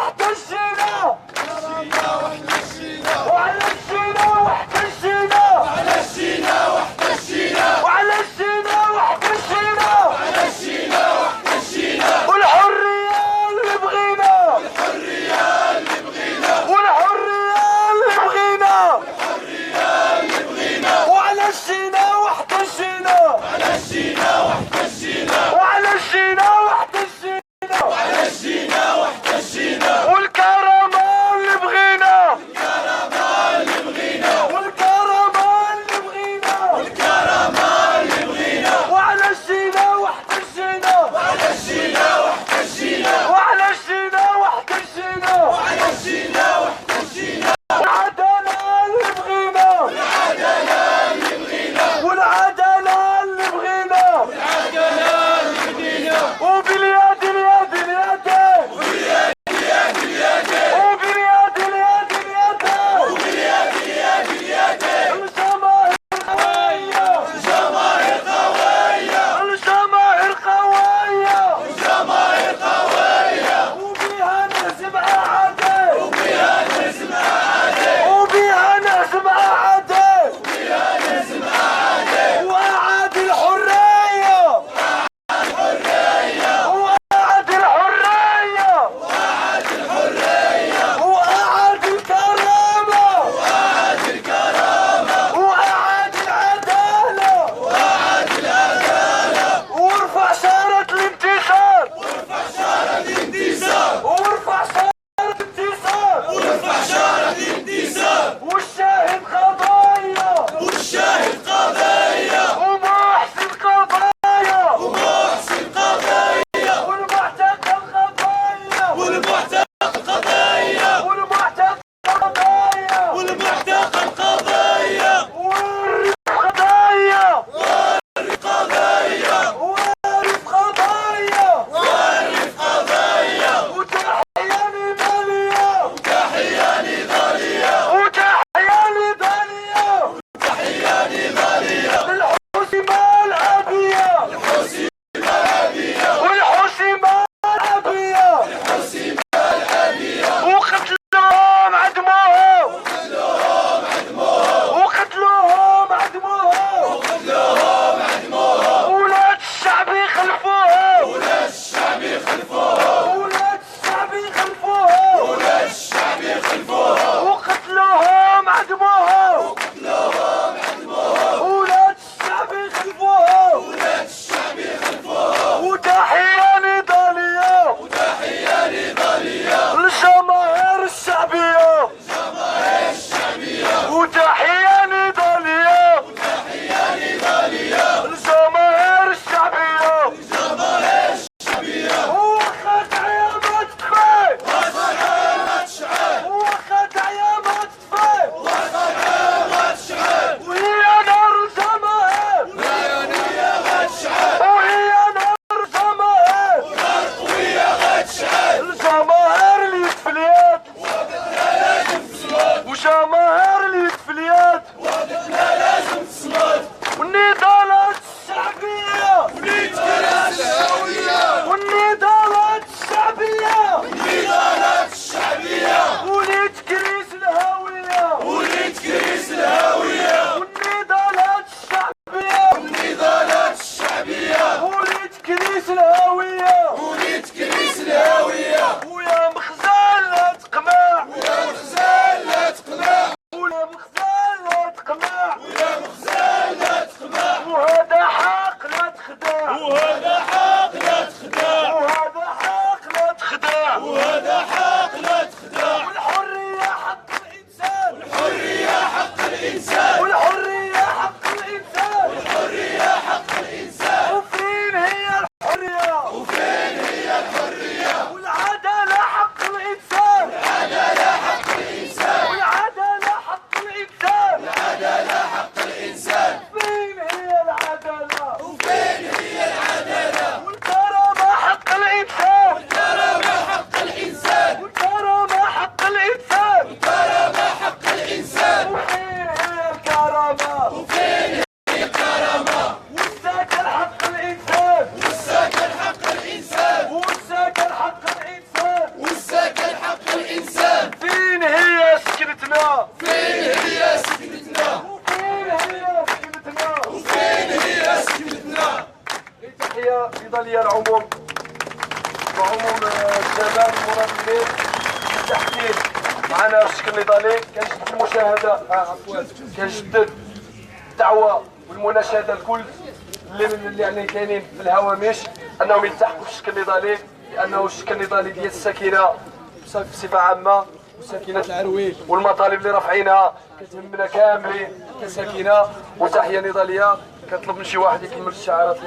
واحتشينا وعلى الشينا واحتشينا وعلى الشينا واحتشينا والحرية اللي بغينا والحرية اللي بغينا وعلى الشينا واحتشينا وعلى الشينا واحتشينا والكرامة اللي بغينا سكنتنا؟ فين هي سكنتنا؟ فين هي سكنتنا؟ فين هي سكنتنا؟ تحية نضالية العموم وعموم الشباب المناضلين بالتحديد. معنا الشكل النضالي كنجدد المشاهدة عفوا كنجدد الدعوة والمناشدة لكل اللي يعني كاينين في الهوامش انهم يلتحقوا في الشكل النضالي، لانه الشكل النضالي ديال السكينة بصفة عامة وسكينة العرويل والمطالب اللي رافعينها كتهمنا كاملين كسكينة. وتحية نضالية كنطلب من شي واحد يكمل الشعارات.